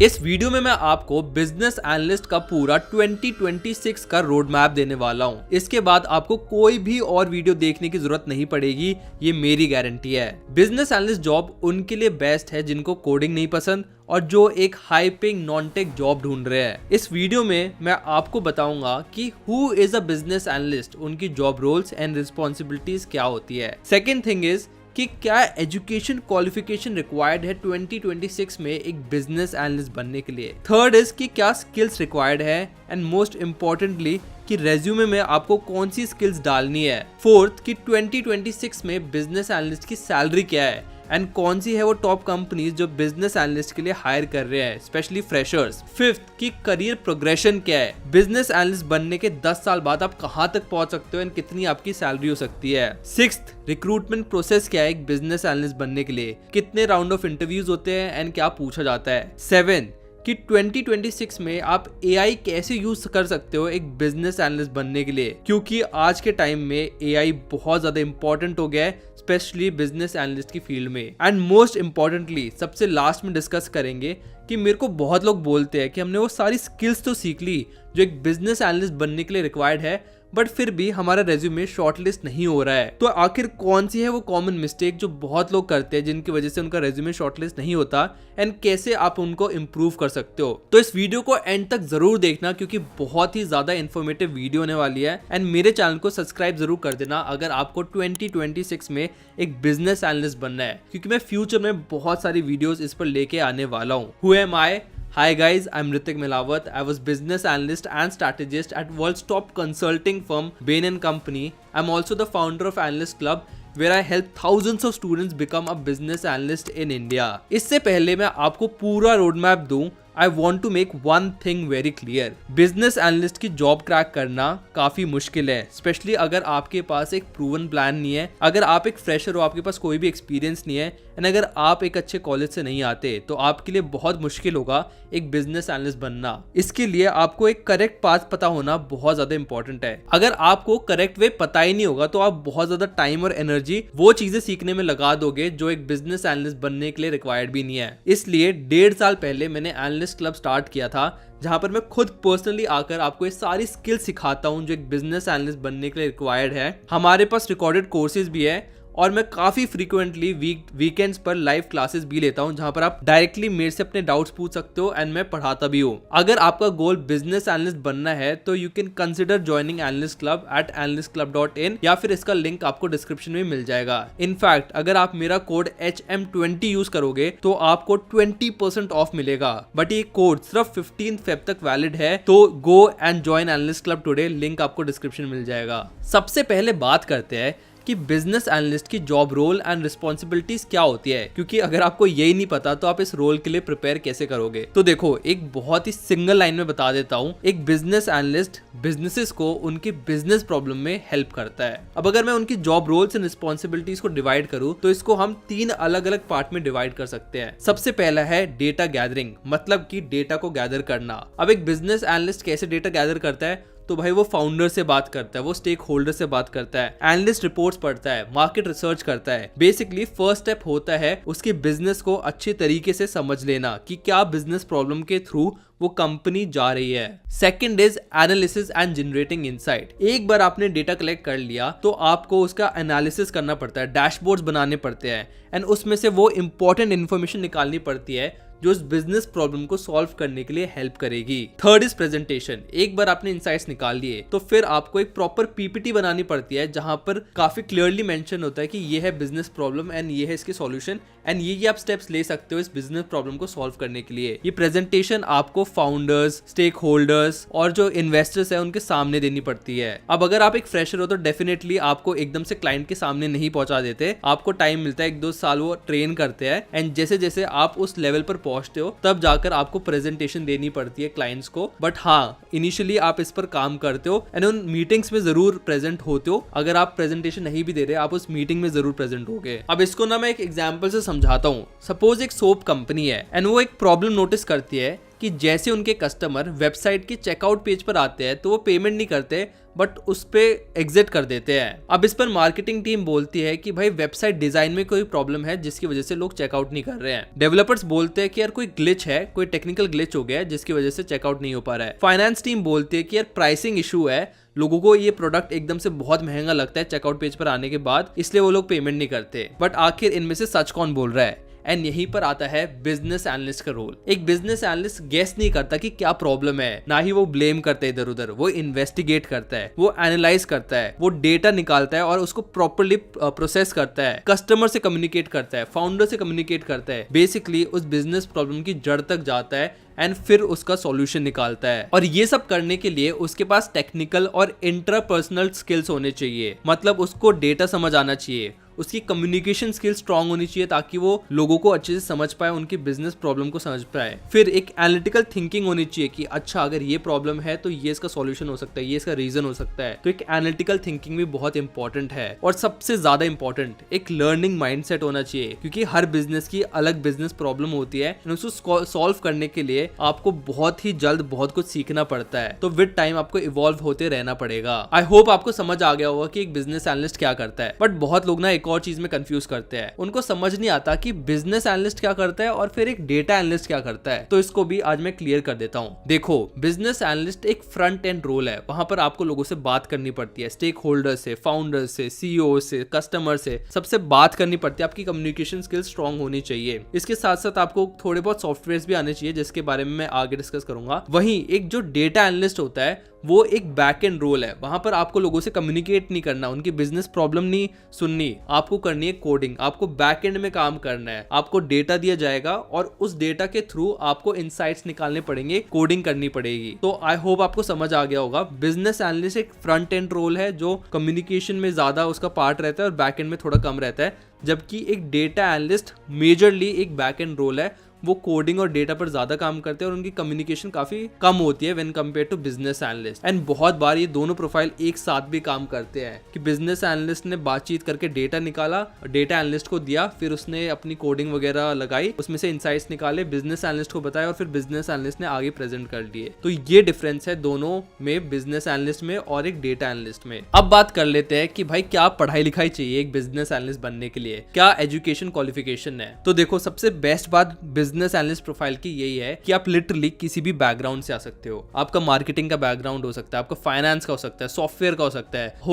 इस वीडियो में मैं आपको बिजनेस एनालिस्ट का पूरा 2026 का रोड मैप देने वाला हूँ। इसके बाद आपको कोई भी और वीडियो देखने की जरूरत नहीं पड़ेगी, ये मेरी गारंटी है। बिजनेस एनालिस्ट जॉब उनके लिए बेस्ट है जिनको कोडिंग नहीं पसंद और जो एक high paying non tech job ढूंढ रहे हैं। इस वीडियो में मैं आपको बताऊंगा कि who is a business analyst, उनकी जॉब रोल्स एंड रिस्पॉन्सिबिलिटीज क्या होती है। सेकेंड थिंग इज कि क्या एजुकेशन क्वालिफिकेशन रिक्वायर्ड है 2026 में एक बिजनेस एनालिस्ट बनने के लिए। थर्ड इज कि क्या स्किल्स रिक्वायर्ड है एंड मोस्ट इम्पोर्टेंटली कि रेज्यूमे में आपको कौन सी स्किल्स डालनी है। फोर्थ कि 2026 में बिजनेस एनालिस्ट की सैलरी क्या है एंड कौन सी है वो टॉप कंपनीज जो बिजनेस एनालिस्ट के लिए हायर कर रहे हैं, स्पेशली फ्रेशर्स। फिफ्थ कि करियर प्रोग्रेशन क्या है, बिजनेस एनालिस्ट बनने के 10 साल बाद आप कहां तक पहुंच सकते हो एंड कितनी आपकी सैलरी हो सकती है। सिक्स्थ रिक्रूटमेंट प्रोसेस क्या है एक बिजनेस एनालिस्ट बनने के लिए, कितने राउंड ऑफ इंटरव्यूज होते हैं एंड क्या पूछा जाता है। सेवन कि 2026 में आप AI कैसे यूज कर सकते हो एक बिजनेस एनालिस्ट बनने के लिए, क्योंकि आज के टाइम में AI बहुत ज्यादा इंपॉर्टेंट हो गया है, स्पेशली बिजनेस एनालिस्ट की फील्ड में। एंड मोस्ट इंपॉर्टेंटली सबसे लास्ट में डिस्कस करेंगे कि मेरे को बहुत लोग बोलते हैं कि हमने वो सारी स्किल्स तो सीख ली जो एक बिजनेस एनालिस्ट बनने के लिए रिक्वायर्ड है, बट फिर भी हमारा रेज्यूमे शॉर्टलिस्ट नहीं हो रहा है। तो आखिर कौन सी है वो कॉमन मिस्टेक जो बहुत लोग करते हैं जिनकी वजह से उनका रेज्यूमे शॉर्टलिस्ट नहीं होता एंड कैसे आप उनको इम्प्रूव कर सकते हो। तो इस वीडियो को एंड तक जरूर देखना क्योंकि बहुत ही ज्यादा इन्फॉर्मेटिव वीडियो होने वाली है। एंड मेरे चैनल को सब्सक्राइब जरूर कर देना अगर आपको 2026 में एक बिजनेस एनालिस्ट बनना है, क्योंकि मैं फ्यूचर में बहुत सारी वीडियोस इस पर लेके आने वाला हूँ। Who am I? Hi guys, I'm Ritik Melawat. I was business analyst and strategist at world's top consulting firm Bain & Company. I'm also the founder of Analyst Club where I help thousands of students become a business analyst in India. इससे पहले मैं आपको पूरा road map दूं, I want to make one thing very clear. Business analyst की job crack करना काफी मुश्किल है, स्पेशली अगर आपके पास एक प्रूवन प्लान नहीं है, अगर आप एक फ्रेशर हो, आपके पास कोई भी एक्सपीरियंस नहीं है एंड अगर आप एक अच्छे कॉलेज से नहीं आते तो आपके लिए बहुत मुश्किल होगा एक बिजनेस एनालिस्ट बनना। इसके लिए आपको एक करेक्ट पाथ पता होना बहुत ज्यादा इंपॉर्टेंट है। अगर आपको करेक्ट वे पता ही नहीं होगा तो आप बहुत ज्यादा टाइम और एनर्जी वो चीजें सीखने में लगा दोगे जो एक बिजनेस एनालिस्ट बनने के लिए रिक्वायर्ड भी नहीं है। इसलिए 1.5 साल पहले मैंने एनालिस्ट क्लब स्टार्ट किया था जहां पर मैं खुद पर्सनली आकर आपको ये सारी स्किल सिखाता हूं जो एक बिजनेस एनालिस्ट बनने के लिए रिक्वायर्ड है। हमारे पास रिकॉर्डेड कोर्सेज भी है और मैं काफी फ्रीक्वेंटली वीकेंड्स पर लाइव क्लासेस भी लेता हूं जहां पर आप डायरेक्टली मेरे से अपने डाउट्स पूछ सकते हो एंड मैं पढ़ाता भी हूं। अगर आपका गोल बिजनेस एनालिस्ट बनना है तो you can consider joining analyst club at analystclub.in या फिर इसका लिंक आपको डिस्क्रिप्शन में मिल जाएगा। इनफैक्ट अगर आप मेरा कोड HM20 यूज करोगे तो आपको 20% ऑफ मिलेगा, बट ये कोड सिर्फ 15 फेब तक वैलिड है, तो go and join analyst club today, link आपको डिस्क्रिप्शन में मिल जाएगा। सबसे पहले बात करते हैं कि बिजनेस एनालिस्ट की जॉब रोल एंड रिस्पॉन्सिबिलिटीज क्या होती है, क्योंकि अगर आपको यही नहीं पता तो आप इस रोल के लिए प्रिपेयर कैसे करोगे। तो देखो, एक बहुत ही सिंगल लाइन में बता देता हूँ, एक बिजनेस एनालिस्ट बिजनेसेस को उनके बिजनेस प्रॉब्लम में हेल्प करता है। अब अगर मैं उनकी जॉब रोल्स एंड रिस्पॉन्सिबिलिटीज को डिवाइड करूँ तो इसको हम 3 अलग अलग पार्ट में डिवाइड कर सकते हैं। सबसे पहला है डेटा गैदरिंग, मतलब कि डेटा को गैदर करना। अब एक बिजनेस एनालिस्ट कैसे डेटा गैदर करता है, तो भाई वो फाउंडर से बात करता है, वो स्टेक होल्डर से बात करता है, एनालिस्ट रिपोर्ट्स पढ़ता है, मार्केट रिसर्च करता है। बेसिकली फर्स्ट स्टेप होता है उसके बिजनेस को अच्छे तरीके से समझ लेना कि क्या बिजनेस प्रॉब्लम के थ्रू वो कंपनी जा रही है। Second is analysis and generating insight. एक बार आपने डेटा कलेक्ट कर लिया तो आपको उसका एनालिसिस करना पड़ता है, डैशबोर्ड्स बनाने पड़ते हैं एंड उसमें से वो इंपॉर्टेंट इन्फॉर्मेशन निकालनी पड़ती है जो उस बिजनेस प्रॉब्लम को सॉल्व करने के लिए हेल्प करेगी। Third is presentation. एक बार आपने इनसाइट्स निकाल लिए तो फिर आपको एक प्रॉपर पीपीटी बनानी पड़ती है जहां पर काफी क्लियरली मेंशन होता है कि ये है बिजनेस प्रॉब्लम एंड ये है इसके सॉल्यूशन एंड ये आप स्टेप्स ले सकते हो इस बिजनेस प्रॉब्लम को सॉल्व करने के लिए। ये प्रेजेंटेशन आपको फाउंडर्स, स्टेक होल्डर्स और जो इन्वेस्टर्स है उनके सामने देनी पड़ती है। अब अगर आप एक फ्रेशर हो तो डेफिनेटली आपको एकदम से क्लाइंट के सामने नहीं पहुंचा देते, आपको टाइम मिलता है, 1-2 साल वो ट्रेन करते हैं एंड जैसे जैसे आप उस लेवल पर पहुंचते हो तब जाकर आपको प्रेजेंटेशन देनी पड़ती है क्लाइंट्स को। बट हाँ, इनिशियली आप इस पर काम करते हो एंड उन मीटिंग्स में जरूर प्रेजेंट होते हो। अगर आप प्रेजेंटेशन नहीं भी दे रहे, आप उस मीटिंग में जरूर प्रेजेंट होगे। अब इसको ना मैं एक एग्जांपल से समझाता हूँ। सपोज एक सोप कंपनी है एंड वो एक प्रॉब्लम नोटिस करती है कि जैसे उनके कस्टमर वेबसाइट के चेकआउट पेज पर आते हैं तो वो पेमेंट नहीं करते बट उस पे एग्जिट कर देते हैं। अब इस पर मार्केटिंग टीम बोलती है कि भाई वेबसाइट डिजाइन में कोई प्रॉब्लम है जिसकी वजह से लोग चेकआउट नहीं कर रहे हैं। डेवलपर्स बोलते हैं कि यार कोई ग्लिच है, कोई टेक्निकल ग्लिच हो गया है जिसकी वजह से चेकआउट नहीं हो पा रहा है। फाइनेंस टीम बोलती है कि यार प्राइसिंग इशू है, लोगों को ये प्रोडक्ट एकदम से बहुत महंगा लगता है चेकआउट पेज पर आने के बाद, इसलिए वो लोग पेमेंट नहीं करते। बट आखिर इनमें से सच कौन बोल रहा है? एंड यहीं पर आता है बिजनेस एनालिस्ट का रोल। एक बिजनेस एनालिस्ट गेस नहीं करता कि क्या प्रॉब्लम है, ना ही वो ब्लेम करता है इधर उधर, वो इन्वेस्टिगेट करता है, वो एनालाइज करता है, वो डेटा निकालता है और उसको प्रॉपर्ली प्रोसेस करता है, कस्टमर से कम्युनिकेट करता है, फाउंडर से कम्युनिकेट करता है, बेसिकली उस बिजनेस प्रॉब्लम की जड़ तक जाता है एंड फिर उसका सॉल्यूशन निकालता है। और ये सब करने के लिए उसके पास टेक्निकल और इंटरपर्सनल स्किल्स होने चाहिए, मतलब उसको डेटा समझ आना चाहिए, उसकी कम्युनिकेशन स्किल स्ट्रांग होनी चाहिए ताकि वो लोगों को अच्छे से समझ पाए, उनकी बिजनेस प्रॉब्लम को समझ पाए। फिर एक एनालिटिकल थिंकिंग होनी चाहिए कि अच्छा अगर ये प्रॉब्लम है तो ये इसका सॉल्यूशन हो सकता है, ये इसका रीजन हो सकता है। तो एक एनालिटिकल थिंकिंग भी बहुत इंपॉर्टेंट है। और सबसे ज्यादा इंपॉर्टेंट एक लर्निंग माइंडसेट होना चाहिए, क्योंकि हर बिजनेस की अलग बिजनेस प्रॉब्लम होती है, उसको सॉल्व करने के लिए आपको बहुत ही जल्द बहुत कुछ सीखना पड़ता है। तो विद टाइम आपको इवॉल्व होते रहना पड़ेगा। आई होप आपको समझ आ गया होगा कि एक बिजनेस एनालिस्ट क्या करता है। बट बहुत लोग ना एक और चीज में कंफ्यूज करते हैं, उनको समझ नहीं आता कि बिजनेस एनालिस्ट क्या करता है और फिर एक डेटा एनालिस्ट क्या करता है। तो इसको भी आज मैं क्लियर कर देता हूँ। देखो, बिजनेस एनालिस्ट एक फ्रंट एंड रोल है, वहां पर आपको लोगों से बात करनी पड़ती है, स्टेक होल्डर से, फाउंडर से, सीईओ से, कस्टमर से, सबसे बात करनी पड़ती है। आपकी कम्युनिकेशन स्किल्स स्ट्रांग होनी चाहिए। इसके साथ साथ आपको थोड़े बहुत सॉफ्टवेयर भी आने चाहिए जिसके बारे में मैं आगे डिस्कस करूंगा। वहीं एक जो डेटा एनालिस्ट होता है वो एक बैक एंड रोल है, वहां पर आपको लोगों से कम्युनिकेट नहीं करना, उनकी बिजनेस प्रॉब्लम नहीं सुननी, आपको करनी है कोडिंग, आपको बैक एंड में काम करना है। आपको डेटा दिया जाएगा और उस डेटा के थ्रू आपको इनसाइट्स निकालने पड़ेंगे, कोडिंग करनी पड़ेगी। तो आई होप आपको समझ आ गया होगा। बिजनेस एनालिस्ट एक फ्रंट एंड रोल है जो कम्युनिकेशन में ज्यादा उसका पार्ट रहता है और बैक एंड में थोड़ा कम रहता है, जबकि एक डेटा एनालिस्ट मेजरली एक बैक एंड रोल है, वो कोडिंग और डेटा पर ज्यादा काम करते हैं और उनकी कम्युनिकेशन काफी कम होती है when compare to business analyst. And बहुत बार ये दोनों प्रोफाइल एक साथ भी काम करते हैं कि बिजनेस एनालिस्ट ने बातचीत करके डेटा निकाला, डेटा एनालिस्ट को दिया, फिर उसने अपनी कोडिंग वगैरह लगाई, उसमें से इंसाइट्स निकाले, बिजनेस एनालिस्ट को बताया और फिर बिजनेस एनालिस्ट ने आगे प्रेजेंट कर दिए। तो ये डिफरेंस है दोनों में, बिजनेस एनालिस्ट में और एक डेटा एनालिस्ट में। अब बात कर लेते हैं कि भाई क्या पढ़ाई लिखाई चाहिए एक बिजनेस एनालिस्ट बनने के लिए, क्या एजुकेशन क्वालिफिकेशन है। तो देखो, सबसे बेस्ट बात बिजनेस एनालिस्ट प्रोफाइल की यही है कि आप लिटरली किसी भी बैकग्राउंड से आ सकते हो। आपका मार्केटिंग का बैकग्राउंड हो सकता है, आपका फाइनेंस का हो सकता है, सॉफ्टवेयर का हो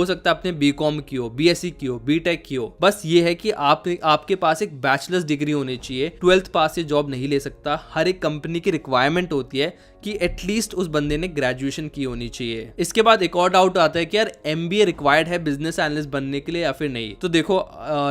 सकता है आपने बीकॉम की हो, बीएससी की हो, बीटेक की हो। बस ये है कि आपके पास एक बैचलर्स डिग्री होनी चाहिए। 12th पास से जॉब नहीं ले सकता। हर एक कंपनी की रिक्वायरमेंट होती है कि एटलीस्ट उस बंदे ने ग्रेजुएशन की होनी चाहिए। इसके बाद एक और डाउट आता है कि यार एमबीए रिक्वायर्ड है बिजनेस एनालिस्ट बनने के लिए या फिर नहीं। तो देखो,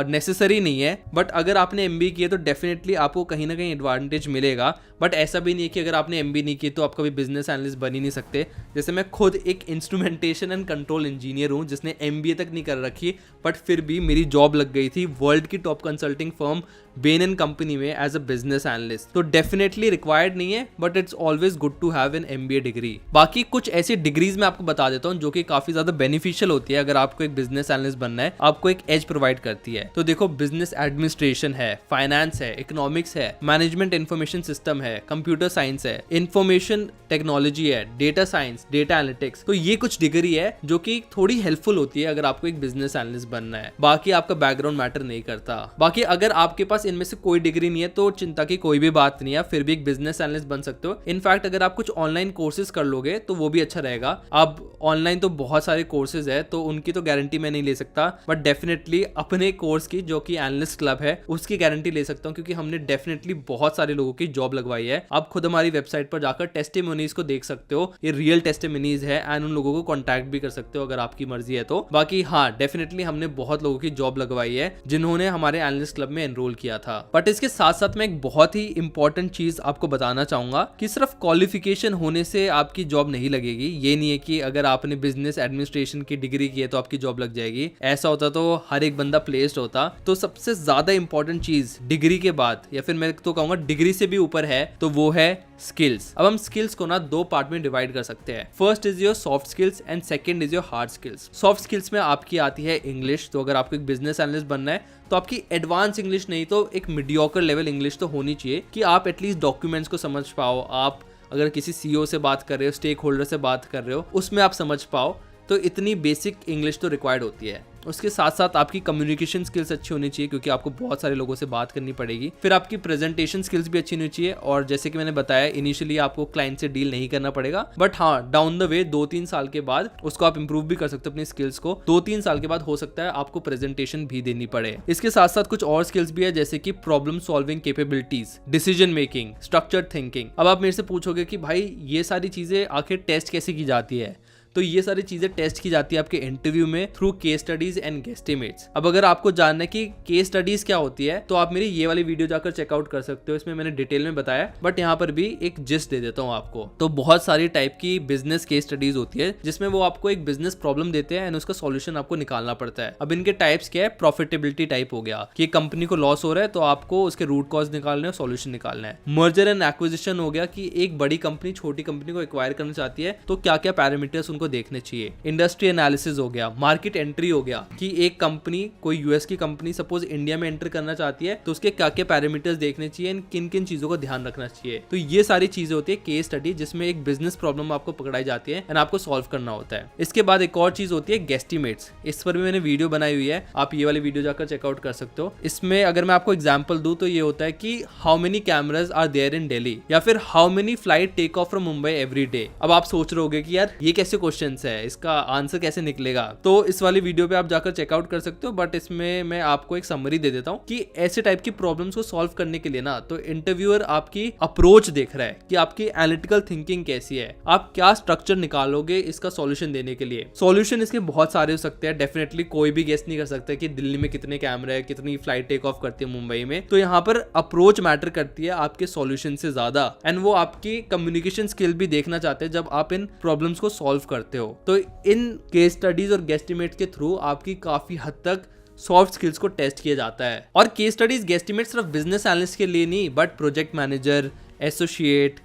नेसेसरी नहीं है, बट अगर आपने एमबीए किया तो डेफिनेटली आपको कहीं ना कहीं एडवांटेज मिलेगा। बट ऐसा भी नहीं है कि अगर आपने एमबीए नहीं की तो आप कभी बिजनेस एनालिस्ट बन ही नहीं सकते। जैसे मैं खुद एक इंस्ट्रूमेंटेशन एंड कंट्रोल इंजीनियर हूँ जिसने एमबीए तक नहीं कर रखी, बट फिर भी मेरी जॉब लग गई थी वर्ल्ड की top consulting firm Bain and company में एज अ बिजनेस एनालिस्ट। तो डेफिनेटली रिक्वायर्ड नहीं है, but it's always good to have an MBA degree. बाकी कुछ ऐसी डिग्रीज मैं आपको बता देता हूँ जो कि काफी ज्यादा बेनिफिशियल होती है अगर आपको एक बिजनेस एनालिस्ट बनना है, आपको एक एज प्रोवाइड करती है। तो देखो, बिजनेस एडमिनिस्ट्रेशन है, फाइनेंस है, इकोनॉमिक्स है, मैनेजमेंट इन्फॉर्मेशन सिस्टम है, कंप्यूटर साइंस है, इंफॉर्मेशन टेक्नोलॉजी है, डेटा साइंस, डेटा एनालिटिक्स। तो ये कुछ डिग्री है जो कि थोड़ी हेल्पफुल होती है अगर आपको एक बिजनेस एनालिस्ट बनना है। बाकी आपका बैकग्राउंड मैटर नहीं करता। बाकी अगर आपके पास इनमें से कोई डिग्री नहीं है तो चिंता की कोई भी बात नहीं है, फिर भी एक बिजनेस एनालिस्ट बन सकते हो। इनफैक्ट अगर आप कुछ ऑनलाइन कोर्सेज कर लोगे तो वो भी अच्छा रहेगा। अब ऑनलाइन तो बहुत सारे कोर्सेज है तो उनकी तो गारंटी मैं नहीं ले सकता, बट डेफिनेटली अपने कोर्स की जो कि एनालिस्ट क्लब है उसकी गारंटी ले सकता हूँ, क्योंकि हमने डेफिनेटली बहुत सारे लोगों की जॉब लगवाई है। आप खुद हमारी वेबसाइट पर जाकर टेस्टिमोनीज को देख सकते हो, ये रियल टेस्टिमोनीज है एंड उन लोगों को कॉन्टैक्ट भी कर सकते हो अगर आपकी मर्जी है तो। बाकी हाँ, डेफिनेटली हमने बहुत लोगों की जॉब लगवाई है जिन्होंने हमारे एनालिस्ट क्लब में एनरोल किया था। बट इसके साथ साथ मैं एक बहुत ही इंपॉर्टेंट चीज आपको बताना चाहूंगा कि सिर्फ क्वालिफिकेशन होने से आपकी जॉब नहीं लगेगी। ये नहीं है कि अगर आपने बिजनेस एडमिनिस्ट्रेशन की डिग्री की है तो आपकी जॉब लग जाएगी। ऐसा होता तो हर एक बंदा प्लेस्ड होता। तो सबसे ज्यादा इंपॉर्टेंट चीज डिग्री के बाद, या फिर मैं तो कहूंगा डिग्री से भी ऊपर है, तो वो है स्किल्स। अब हम स्किल्स को ना दो पार्ट में डिवाइड कर सकते हैं। First is your soft skills and second is your hard skills. Soft skills में आपकी आती है इंग्लिश। तो अगर आपको एक बिजनेस एनालिस्ट बनना है तो आपकी एडवांस इंग्लिश नहीं तो एक मीडियोकर लेवल इंग्लिश तो होनी चाहिए कि आप एटलीस्ट डॉक्यूमेंट्स को समझ पाओ, आप अगर किसी CEO से बात कर रहे हो, स्टेक होल्डर से बात कर रहे हो, उसमें आप समझ पाओ, तो इतनी बेसिक इंग्लिश तो रिक्वायर्ड होती है। उसके साथ साथ आपकी कम्युनिकेशन स्किल्स अच्छी होनी चाहिए, क्योंकि आपको बहुत सारे लोगों से बात करनी पड़ेगी। फिर आपकी प्रेजेंटेशन स्किल्स भी अच्छी होनी चाहिए, और जैसे कि मैंने बताया इनिशियली आपको क्लाइंट से डील नहीं करना पड़ेगा, बट हाँ डाउन द वे 2-3 साल के बाद उसको आप इंप्रूव भी कर सकते हो अपनी स्किल्स को। 2-3 साल के बाद हो सकता है आपको प्रेजेंटेशन भी देनी पड़े। इसके साथ साथ कुछ और स्किल्स भी है, जैसे कि problem solving capabilities, decision making, structured thinking. अब आप मेरे से पूछोगे कि भाई ये सारी चीजें आखिर टेस्ट कैसे की जाती है, तो ये सारी चीजें टेस्ट की जाती है आपके इंटरव्यू में थ्रू केस स्टडीज एंड गेस्टिमेट्स। अब अगर आपको जानना है कि केस स्टडीज क्या होती है, तो आप मेरी ये वाली वीडियो जाकर चेकआउट कर सकते हो, इसमें मैंने डिटेल में बताया, बट यहाँ पर भी एक जिस्ट दे देता हूँ आपको। तो बहुत सारी टाइप की बिजनेस केस स्टडीज होती है, जिसमें वो आपको एक बिजनेस प्रॉब्लम देते हैं एंड उसका सॉल्यूशन आपको निकालना पड़ता है। अब इनके टाइप्स क्या है, प्रॉफिटेबिलिटी टाइप हो गया कि कंपनी को लॉस हो रहा है, तो आपको उसके रूट कॉज निकालना है, सॉल्यूशन निकालना है। मर्जर एंड एक्विजिशन हो गया कि एक बड़ी कंपनी छोटी कंपनी को एक्वायर करना चाहती है, तो क्या क्या पैरामीटर्स उनको देखने चाहिए। इंडस्ट्री एनालिसिस हो गया, मार्केट एंट्री हो गया कि एक कंपनी, कोई यूएस की कंपनी सपोज इंडिया में एंटर करना चाहती है, तो उसके क्या क्या पैरामीटर्स देखने चाहिए, किन किन चीजों को ध्यान रखना चाहिए। तो ये सारी चीजें होती है केस स्टडी, जिसमें एक बिजनेस प्रॉब्लम आपको पकड़ाई जाती है एंड आपको सॉल्व करना होता है। इसके बाद एक और चीज होती है गेस्टिमेट्स। इस पर भी मैंने वीडियो बनाई हुई है, आप ये वाली वीडियो जाकर चेकआउट कर सकते हो। इसमें अगर मैं आपको एग्जांपल दूं तो ये होता है कि how many cameras are there in Delhi, या फिर how many flight take off from Mumbai every day. अब आप सोच रहे होगे कि यार ये कैसे क्वेश्चंस है, इसका आंसर कैसे निकलेगा, तो इस वाली वीडियो पे आप जाकर चेकआउट कर सकते हो। बट इसमें मैं आपको एक समरी दे देता हूँ कि ऐसे टाइप की प्रॉब्लम्स को सॉल्व करने के लिए ना, तो इंटरव्यूअर आपकी अप्रोच देख रहा है कि आपकी एनालिटिकल थिंकिंग कैसी है, आप क्या स्ट्रक्चर निकालोगे इसका सॉल्यूशन देने के लिए। सॉल्यूशन इसके बहुत सारे हो सकते हैं, डेफिनेटली कोई भी गेस नहीं कर सकता कि दिल्ली में कितने कैमरे हैं, कितनी फ्लाइट टेक ऑफ करती है मुंबई में। तो यहाँ पर अप्रोच मैटर करती है आपके सॉल्यूशन से ज्यादा, एंड वो आपकी कम्युनिकेशन स्किल भी देखना चाहते हैं जब आप इन प्रॉब्लम्स को सॉल्व करते हो। तो इन केस स्टडीज और गेस्टिमेट्स के थ्रू आपकी काफी हद तक सॉफ्ट स्किल्स को टेस्ट किया जाता है। और केस स्टडीज गेस्टिमेट सिर्फ बिजनेस एनालिस्ट के लिए नहीं, but project manager, associate,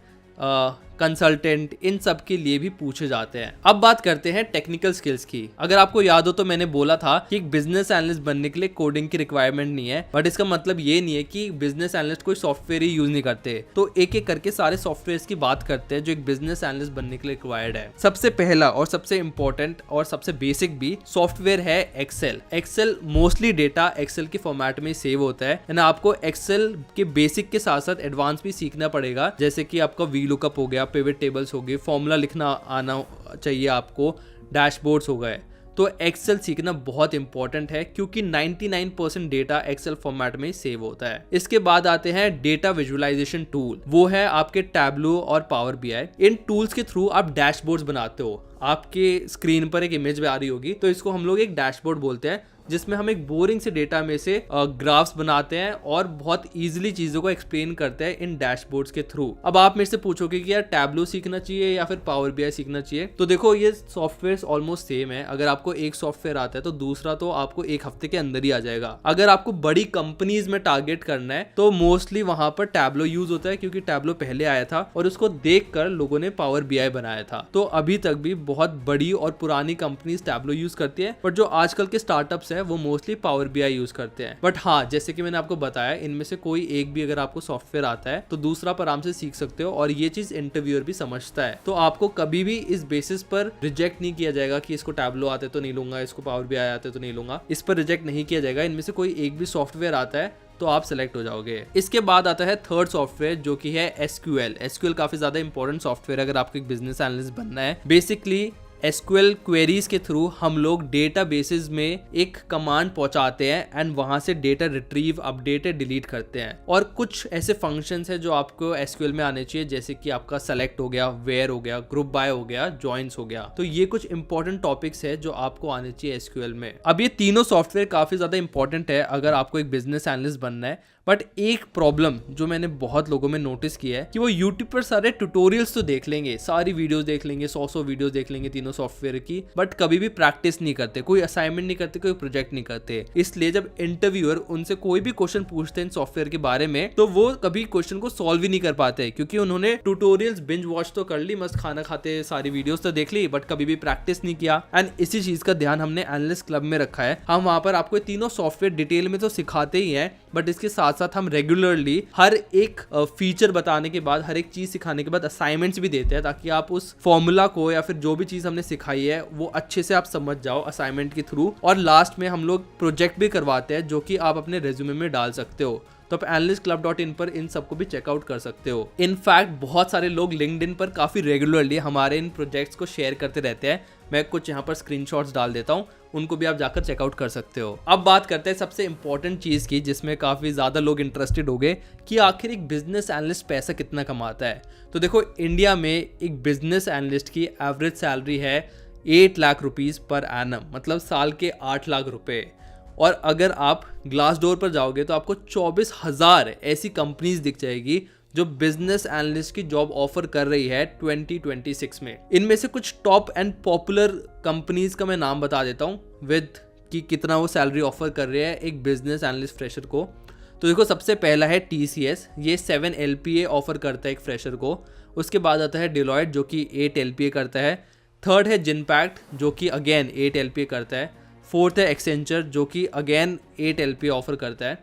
consultant, इन सब के लिए भी पूछे जाते हैं। अब बात करते हैं टेक्निकल स्किल्स की। अगर आपको याद हो तो मैंने बोला था कि एक बिजनेस एनालिस्ट बनने के लिए कोडिंग की रिक्वायरमेंट नहीं है, बट इसका मतलब ये नहीं है कि बिजनेस एनालिस्ट कोई सॉफ्टवेयर ही यूज नहीं करते। तो एक एक करके सारे सॉफ्टवेयर की बात करते हैं जो एक बिजनेस एनालिस्ट बनने के लिए रिक्वायर्ड है। सबसे पहला और सबसे इंपॉर्टेंट और सबसे बेसिक भी सॉफ्टवेयर है Excel. Excel mostly data Excel के फॉर्मेट में सेव होता है, एंड आपको एक्सेल के बेसिक के साथ साथ एडवांस भी सीखना पड़ेगा, जैसे कि आपका वी लुकअप हो गया, पिवट टेबल्स हो गए, फॉर्मूला लिखना आना चाहिए आपको, डैशबोर्ड्स हो गए। तो एक्सेल सीखना बहुत इंपॉर्टेंट है, क्योंकि 99% डेटा एक्सेल फॉर्मेट में सेव होता है। इसके बाद आते हैं डेटा विजुअलाइजेशन टूल, वो है आपके टैब्लो और पावर बीआई। इन टूल्स के थ्रू आप डैशबोर्ड्स बनाते हो। आपके स्क्रीन पर एक इमेज आ रही होगी, तो इसको हम लोग एक डैशबोर्ड बोलते हैं, जिसमें हम एक बोरिंग से डेटा में से ग्राफ्स बनाते हैं और बहुत इजीली चीजों को एक्सप्लेन करते हैं इन डैशबोर्ड्स के थ्रू। अब आप मेरे से पूछोगे कि यार टैब्लो सीखना चाहिए या फिर पावर बीआई सीखना चाहिए, तो देखो ये सॉफ्टवेयर ऑलमोस्ट सेम है। अगर आपको एक सॉफ्टवेयर आता है तो दूसरा तो आपको एक हफ्ते के अंदर ही आ जाएगा। अगर आपको बड़ी कंपनीज में टारगेट करना है तो मोस्टली वहां पर टैब्लो यूज होता है, क्योंकि टैब्लो पहले आया था और उसको देखकर लोगों ने पावर बीआई बनाया था। तो अभी तक भी बहुत बड़ी और पुरानी कंपनीज टैब्लो यूज करती है, बट जो आजकल के स्टार्टअप्स है वो मोस्टली पावर बीआई यूज करते हैं। बट हाँ, जैसे कि मैंने आपको बताया, इनमें से कोई एक भी अगर आपको सॉफ्टवेयर आता है तो दूसरा आप आराम से सीख सकते हो, और ये चीज इंटरव्यूअर भी समझता है। तो आपको कभी भी इस बेसिस पर रिजेक्ट नहीं किया जाएगा कि इसको टैब्लो आते तो नहीं लूंगा, इसको पावर बीआई आते तो नहीं लूंगा। इस पर रिजेक्ट नहीं किया जाएगा। इनमें से कोई एक भी सॉफ्टवेयर आता है तो आप सिलेक्ट हो जाओगे। इसके बाद आता है थर्ड सॉफ्टवेयर, जो कि है एसक्यूएल। एसक्यूएल काफी ज्यादा इंपॉर्टेंट सॉफ्टवेयर है अगर आपको एक बिजनेस एनालिस्ट बनना है। बेसिकली एसक्यूएल क्वेरीज के थ्रू हम लोग डेटा बेसिस में एक कमांड पहुंचाते हैं एंड वहां से डेटा रिट्रीव, अपडेट, डिलीट करते हैं। और कुछ ऐसे फंक्शंस हैं जो आपको एसक्यूएल में आने चाहिए, जैसे कि आपका सेलेक्ट हो गया, वेयर हो गया, ग्रुप बाय हो गया, जॉइंस हो गया। तो ये कुछ इंपॉर्टेंट टॉपिक्स है जो आपको आने चाहिए एसक्यूएल में। अब ये तीनों सॉफ्टवेयर काफी ज्यादा इंपॉर्टेंट है अगर आपको एक बिजनेस एनालिस्ट बनना है। बट एक प्रॉब्लम जो मैंने बहुत लोगों में नोटिस किया है कि वो यूट्यूब पर सारे ट्यूटोरियल्स तो देख लेंगे, सारी वीडियोस देख लेंगे, 100 वीडियोस देख लेंगे तीनों सॉफ्टवेयर की, बट कभी भी प्रैक्टिस नहीं करते, कोई असाइनमेंट नहीं करते, कोई प्रोजेक्ट नहीं करते। इसलिए जब इंटरव्यूअर उनसे कोई भी क्वेश्चन पूछते हैं सॉफ्टवेयर के बारे में तो वो कभी क्वेश्चन को सॉल्व ही नहीं कर पाते, क्योंकि उन्होंने ट्यूटोरियल्स बिंज वॉच तो कर ली, मस्त खाना खाते सारी वीडियोस तो देख ली, बट कभी भी प्रैक्टिस नहीं किया। एंड इसी चीज का ध्यान हमने एनालिस्ट क्लब में रखा है। हम वहां पर आपको तीनों सॉफ्टवेयर डिटेल में तो सिखाते ही हैं, बट इसके साथ साथ हम रेगुलरली हर एक फीचर बताने के बाद, हर एक चीज सिखाने के बाद असाइनमेंट्स भी देते हैं, ताकि आप उस फॉर्मूला को या फिर जो भी चीज हमने सिखाई है वो अच्छे से आप समझ जाओ असाइनमेंट के थ्रू। और लास्ट में हम लोग प्रोजेक्ट भी करवाते हैं जो कि आप अपने रेज्यूमे में डाल सकते हो। तो आप analystclub.in पर इन सबको भी चेकआउट कर सकते हो। इनफैक्ट बहुत सारे लोग लिंक्डइन पर काफी रेगुलरली हमारे इन प्रोजेक्ट्स को शेयर करते रहते हैं। मैं कुछ यहाँ पर स्क्रीनशॉट्स डाल देता हूँ, उनको भी आप जाकर चेकआउट कर सकते हो। अब बात करते हैं सबसे इंपॉर्टेंट चीज की, जिसमें काफी ज्यादा लोग इंटरेस्टेड हो गए कि आखिर एक बिजनेस एनालिस्ट पैसा कितना कमाता है। तो देखो, इंडिया में एक बिजनेस एनालिस्ट की एवरेज सैलरी है 8 लाख रुपीज पर एनम, मतलब साल के 8 लाख रुपए। और अगर आप ग्लासडोर पर जाओगे तो आपको 24,000 ऐसी कंपनीज दिख जाएगी जो बिजनेस एनालिस्ट की जॉब ऑफर कर रही है 2026 में। इनमें से कुछ टॉप एंड पॉपुलर कंपनीज का मैं नाम बता देता हूँ विद कि कितना वो सैलरी ऑफर कर रहे हैं एक बिजनेस एनालिस्ट फ्रेशर को। तो देखो, सबसे पहला है TCS, ये 7 LPA ऑफर करता है एक फ्रेशर को। उसके बाद आता है डिलॉयट जो कि 8 LPA करता है। थर्ड है जिनपैक्ट जो कि अगेन 8 LPA करता है। फोर्थ है एक्सेंचर जो कि अगेन 8 LPA ऑफर करता है।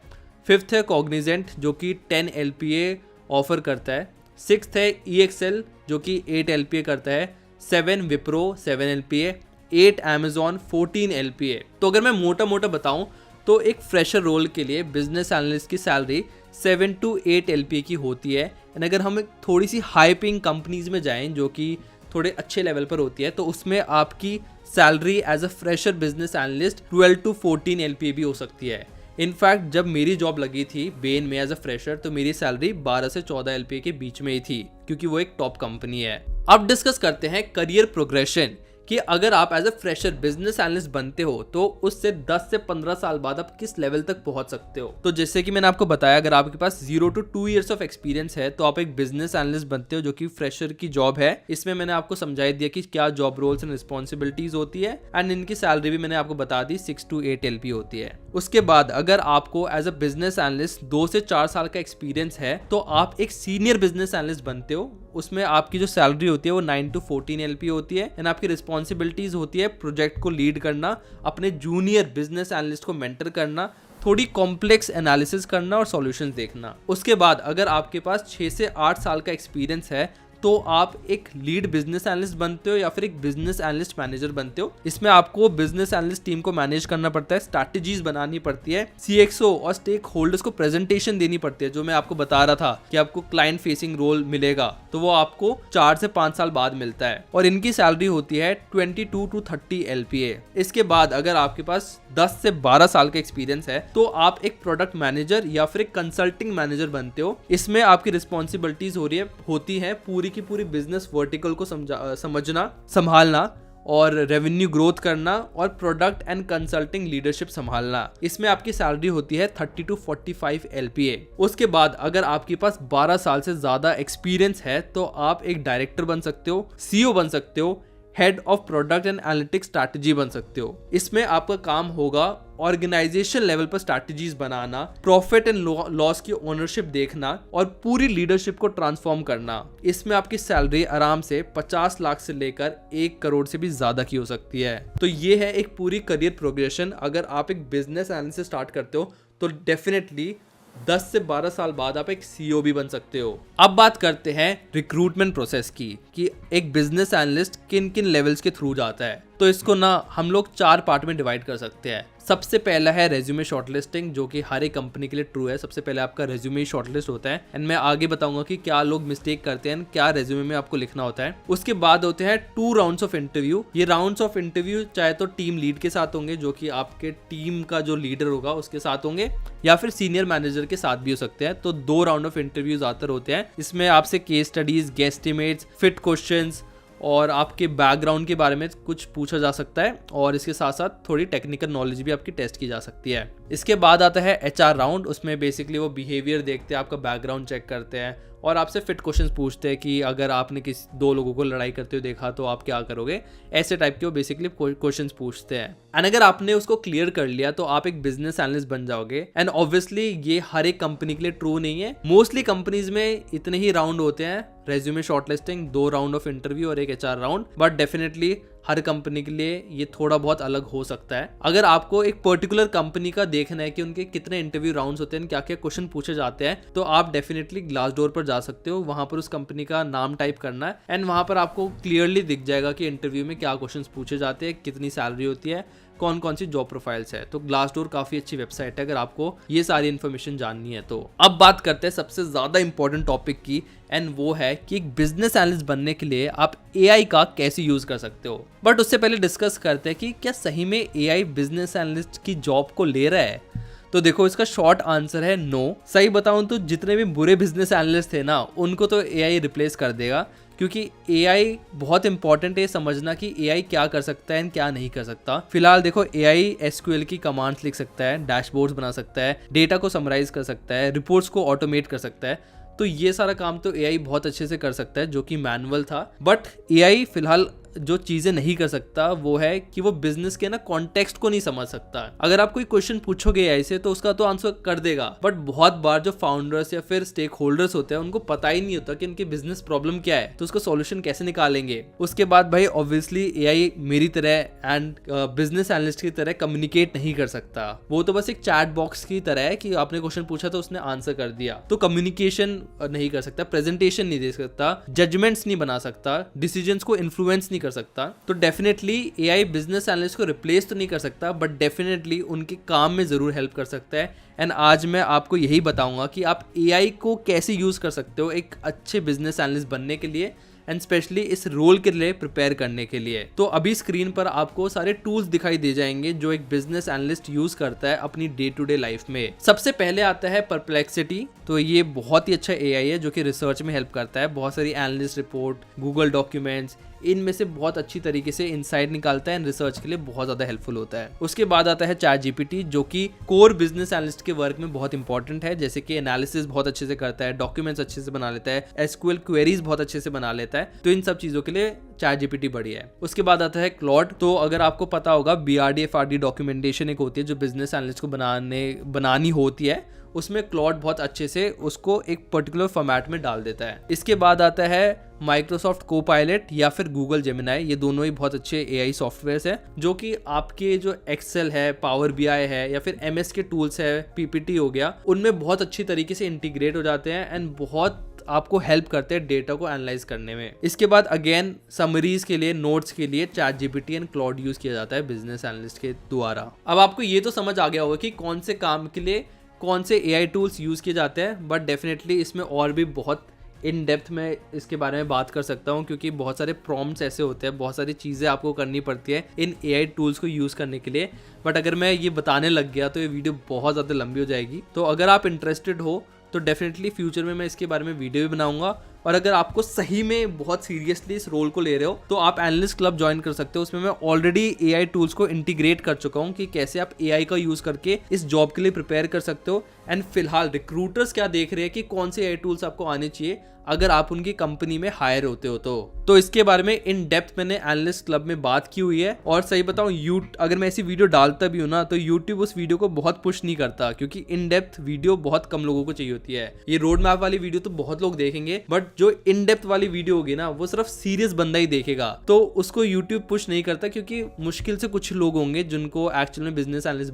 फिफ्थ है कॉग्निजेंट जो कि 10 LPA ऑफर करता है। सिक्स्थ है EXL जो कि 8 LPA करता है। 7 विप्रो 7 LPA, 8 अमेजॉन 14 LPA। तो अगर मैं मोटा मोटा बताऊं तो एक फ्रेशर रोल के लिए बिजनेस एनालिस्ट की सैलरी 7 to 8 LPA की होती है। एंड अगर हम थोड़ी सी हाई पेइंग कंपनीज में जाएं जो कि थोड़े अच्छे लेवल पर होती है, तो उसमें आपकी salary as a fresher business analyst 12 to 14 LPA भी हो सकती है। इनफैक्ट जब मेरी जॉब लगी थी बेन में एज अ फ्रेशर, तो मेरी सैलरी 12 से 14 LPA के बीच में ही थी, क्योंकि वो एक टॉप कंपनी है। अब डिस्कस करते हैं करियर प्रोग्रेशन कि अगर आप as a fresher business analyst बनते हो तो उससे 10 से 15 साल बाद आप किस लेवल तक पहुंच सकते हो। तो जैसे कि मैंने आपको बताया, अगर आपके पास 0 to 2 years ऑफ एक्सपीरियंस है तो आप एक बिजनेस एनालिस्ट बनते हो, जो कि फ्रेशर की जॉब है। इसमें मैंने आपको समझाई दिया कि क्या जॉब रोल्स एंड रिस्पॉन्सिबिलिटीज होती है, एंड इनकी सैलरी भी मैंने आपको बता दी 6 to 8 LPA होती है। उसके बाद अगर आपको एज अ बिजनेस एनालिस्ट 2 से 4 साल का एक्सपीरियंस है तो आप एक सीनियर बिजनेस एनालिस्ट बनते हो। उसमें आपकी जो सैलरी होती है वो 9 to 14 LPA होती है, एंड आपकी रिस्पॉन्सिबिलिटीज होती है प्रोजेक्ट को लीड करना, अपने जूनियर बिजनेस एनालिस्ट को मेंटर करना, थोड़ी कॉम्प्लेक्स एनालिसिस करना और सॉल्यूशंस देखना। उसके बाद अगर आपके पास 6 से 8 साल का एक्सपीरियंस है तो आप एक लीड बिजनेस एनालिस्ट बनते हो या फिर एक बिजनेस एनालिस्ट मैनेजर बनते हो। इसमें आपको बिजनेस एनालिस्ट टीम को मैनेज करना पड़ता है, स्ट्रैटेजीज बनानी पड़ती है, CXO और स्टेक होल्डर्स को प्रेजेंटेशन देनी पड़ती है। जो मैं आपको बता रहा था कि आपको क्लाइंट फेसिंग रोल मिलेगा, तो वो आपको 4 से 5 साल बाद मिलता है, और इनकी सैलरी होती है 22 to 30 LPA। इसके बाद अगर आपके पास 10 से 12 साल का एक्सपीरियंस है तो आप एक प्रोडक्ट मैनेजर या फिर एक कंसल्टिंग मैनेजर बनते हो। इसमें आपकी रिस्पॉन्सिबिलिटीज होती है पूरी की पूरी बिजनेस वर्टिकल को समझना, संभालना और रेवेन्यू ग्रोथ करना और प्रोडक्ट एंड कंसल्टिंग लीडरशिप संभालना। इसमें आपकी सैलरी होती है 30 to 45 LPA। उसके बाद अगर आपके पास 12 साल से ज्यादा एक्सपीरियंस है तो आप एक डायरेक्टर बन सकते हो, CEO बन सकते हो, head of product and analytics strategy बन सकते हो। इसमें आपका काम होगा ऑर्गेनाइजेशन लेवल पर strategies banana, profit and loss की ओनरशिप देखना और पूरी लीडरशिप को ट्रांसफॉर्म करना। इसमें आपकी सैलरी आराम से 50 लाख से लेकर 1 करोड़ से भी ज्यादा की हो सकती है। तो ये है एक पूरी करियर प्रोग्रेशन। अगर आप एक बिजनेस एनालिस्ट से स्टार्ट करते हो तो डेफिनेटली 10 से 12 साल बाद आप एक CEO भी बन सकते हो। अब बात करते हैं रिक्रूटमेंट प्रोसेस की कि एक बिजनेस एनालिस्ट किन किन लेवल्स के थ्रू जाता है। तो इसको ना हम लोग 4 पार्ट में डिवाइड कर सकते हैं। सबसे पहला है रेज्यूमे शॉर्टलिस्टिंग, जो कि हर एक कंपनी के लिए ट्रू है। सबसे पहले आपका रेज्यूमे शॉर्टलिस्ट होता है, एंड मैं आगे बताऊंगा कि क्या लोग मिस्टेक करते हैं, क्या रेज्यूमे में आपको लिखना होता है। उसके बाद होते हैं 2 राउंड्स ऑफ इंटरव्यू। ये राउंड्स ऑफ इंटरव्यू चाहे तो टीम लीड के साथ होंगे, जो कि आपके टीम का जो लीडर होगा उसके साथ होंगे, या फिर सीनियर मैनेजर के साथ भी हो सकते हैं। तो 2 राउंड ऑफ इंटरव्यू ज्यादातर होते हैं। इसमें आपसे केस स्टडीज, गेस्टिमेट्स, फिट क्वेश्चंस और आपके बैकग्राउंड के बारे में कुछ पूछा जा सकता है, और इसके साथ साथ थोड़ी टेक्निकल नॉलेज भी आपकी टेस्ट की जा सकती है। इसके बाद आता है HR राउंड। उसमें बेसिकली वो बिहेवियर देखते हैं, आपका बैकग्राउंड चेक करते हैं और आपसे फिट क्वेश्चंस पूछते हैं कि अगर आपने किसी 2 लोगों को लड़ाई करते हुए देखा तो आप क्या करोगे, ऐसे टाइप के वो बेसिकली क्वेश्चंस पूछते हैं। एंड अगर आपने उसको क्लियर कर लिया तो आप एक बिजनेस एनालिस्ट बन जाओगे। एंड ऑब्वियसली ये हर एक कंपनी के लिए ट्रू नहीं है, मोस्टली कंपनीज में इतने ही राउंड होते हैं, resume shortlisting, 2 round of interview और एक HR round, but definitely her company के लिए ये थोड़ा बहुत अलग हो सकता है। अगर आपको एक पर्टिकुलर कंपनी का देखना है कि उनके कितने इंटरव्यू राउंड्स होते हैं, क्या क्या क्वेश्चन पूछे जाते हैं, तो आप डेफिनेटली ग्लासडोर पर जा सकते हो। वहां पर उस कंपनी का नाम टाइप करना है एंड वहां पर आपको क्लियरली दिख जाएगा कि इंटरव्यू में क्या क्वेश्चन पूछे जाते हैं, कितनी सैलरी होती है, कौन कौन सी जॉब प्रोफाइल्स है। तो ग्लासडोर काफी अच्छी वेबसाइट है अगर आपको ये सारी इन्फॉर्मेशन जाननी है तो। अब बात करते हैं सबसे ज्यादा इंपॉर्टेंट टॉपिक की, एंड वो है कि एक बिजनेस एनालिस्ट बनने के लिए आप AI का कैसे यूज कर सकते हो। बट उससे पहले डिस्कस करते हैं कि क्या सही में AI बिजनेस एनालिस्ट की जॉब को ले रहा है। तो देखो, इसका शॉर्ट आंसर है नो। सही बताऊं तो जितने भी बुरे बिजनेस एनालिस्ट थे ना, उनको तो AI रिप्लेस कर देगा, क्योंकि AI बहुत इंपॉर्टेंट है समझना कि AI क्या कर सकता है एंड क्या नहीं कर सकता। फिलहाल देखो, AI SQL की कमांड्स लिख सकता है, डैशबोर्ड्स बना सकता है, डेटा को समराइज कर सकता है, रिपोर्ट्स को ऑटोमेट कर सकता है। तो ये सारा काम तो AI बहुत अच्छे से कर सकता है, जो कि मैनुअल था। बट AI फिलहाल जो चीजें नहीं कर सकता वो है कि वो बिजनेस के ना कॉन्टेक्स्ट को नहीं समझ सकता। अगर आप कोई क्वेश्चन पूछोगे AI से तो उसका तो आंसर कर देगा, बट बहुत बार जो फाउंडर्स या फिर स्टेक होल्डर्स होते हैं उनको पता ही नहीं होता कि इनकी बिजनेस प्रॉब्लम क्या है, तो उसका सॉल्यूशन कैसे निकालेंगे। उसके बाद भाई ऑब्वियसली AI मेरी तरह एंड बिजनेस एनालिस्ट की तरह कम्युनिकेट नहीं कर सकता। वो तो बस एक चैट बॉक्स की तरह है कि आपने क्वेश्चन पूछा तो उसने आंसर कर दिया। तो कम्युनिकेशन नहीं कर सकता, प्रेजेंटेशन नहीं दे सकता, जजमेंट्स नहीं बना सकता, डिसीजंस को इन्फ्लुएंस नहीं कर सकता। तो डेफिनेटली AI बिजनेस एनालिस्ट को रिप्लेस तो नहीं कर सकता, बट डेफिनेटली उनके काम में जरूर हेल्प कर सकता है। एंड आज मैं आपको यही बताऊंगा कि आप AI को कैसे यूज कर सकते हो एक अच्छे बिजनेस एनालिस्ट बनने के लिए एंड स्पेशली इस रोल के लिए प्रिपेयर करने के लिए। तो अभी स्क्रीन पर आपको सारे टूल्स दिखाई दे जाएंगे जो एक बिजनेस एनालिस्ट यूज करता है अपनी डे टू डे लाइफ में। सबसे पहले आता है परप्लेक्सिटी। तो ये बहुत ही अच्छा AI है जो कि रिसर्च में हेल्प करता है। बहुत सारी एनालिस्ट रिपोर्ट, गूगल डॉक्यूमेंट्स, इनमें से बहुत अच्छी तरीके से इनसाइट निकालता है एंड रिसर्च के लिए बहुत ज्यादा हेल्पफुल होता है। उसके बाद आता है ChatGPT, जो कि कोर बिजनेस एनालिस्ट के वर्क में बहुत इंपॉर्टेंट है, जैसे कि एनालिसिस बहुत अच्छे से करता है, डॉक्यूमेंट्स अच्छे से बना लेता है, SQL क्वेरीज बहुत अच्छे से बना लेता है। तो इन सब चीजों के लिए ChatGPT बढ़िया है। उसके बाद आता है क्लॉड। तो अगर आपको पता होगा, BRD FRD डॉक्यूमेंटेशन एक होती है जो बिजनेस एनालिस्ट को बनानी होती है, उसमें क्लॉड बहुत अच्छे से उसको एक पर्टिकुलर फॉर्मेट में डाल देता है। इसके बाद आता है माइक्रोसॉफ्ट कोपायलट या फिर गूगल जेमिनाई। ये दोनों ही बहुत अच्छे AI सॉफ्टवेयर्स हैं जो कि आपके जो एक्सेल है, पावर BI है या फिर MS के टूल्स है, PPT हो गया, उनमें बहुत अच्छी तरीके से इंटीग्रेट हो जाते हैं एंड बहुत आपको हेल्प करते हैं डेटा को एनालाइज करने में। इसके बाद अगेन समरीज के लिए, नोट्स के लिए ChatGPT एंड क्लॉड यूज किया जाता है बिजनेस एनालिस्ट के द्वारा। अब आपको ये तो समझ आ गया होगा कि कौन से काम के लिए कौन से AI टूल्स यूज किए जाते हैं, बट डेफिनेटली इसमें और भी बहुत इन डेप्थ में इसके बारे में बात कर सकता हूँ, क्योंकि बहुत सारे प्रॉम्प्ट्स ऐसे होते हैं, बहुत सारी चीज़ें आपको करनी पड़ती है इन AI टूल्स को यूज़ करने के लिए। बट अगर मैं ये बताने लग गया तो ये वीडियो बहुत ज़्यादा लंबी हो जाएगी। तो अगर आप इंटरेस्टेड हो तो डेफिनेटली फ्यूचर में मैं इसके बारे में वीडियो भी बनाऊंगा। और अगर आपको सही में बहुत सीरियसली इस रोल को ले रहे हो तो आप एनालिस्ट क्लब ज्वाइन कर सकते हो। उसमें मैं ऑलरेडी AI टूल्स को इंटीग्रेट कर चुका हूँ कि कैसे आप AI का यूज करके इस जॉब के लिए प्रिपेयर कर सकते हो। एंड फिलहाल रिक्रूटर्स क्या देख रहे हैं कि कौन से AI टूल्स आपको आने चाहिए अगर आप उनकी कंपनी में हायर होते हो तो इसके बारे में इन डेप्थ मैंने एनालिस्ट क्लब में बात की हुई है। और सही बताऊं, अगर मैं ऐसी वीडियो डालता भी हूं ना तो YouTube उस वीडियो को बहुत पुश नहीं करता, क्योंकि इन डेप्थ वीडियो बहुत कम लोगों को चाहिए होती है। ये रोड मैप वाली वीडियो तो बहुत लोग देखेंगे, बट जो इन डेप्थ वाली वीडियो होगी ना वो सिर्फ सीरियस बंदा ही देखेगा, तो उसको YouTube पुश नहीं करता, क्योंकि मुश्किल से कुछ लोग होंगे जिनको एक्चुअल में बिजनेस एनालिस्ट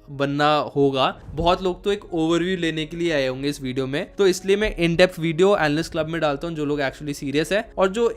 बनना होगा। बहुत लोग तो एक ओवरव्यू लेने के लिए आए होंगे इस वीडियो में, तो इसलिए मैं in depth video analyst club में डालता हूँ जो लोग एक्चुअली सीरियस है, और जो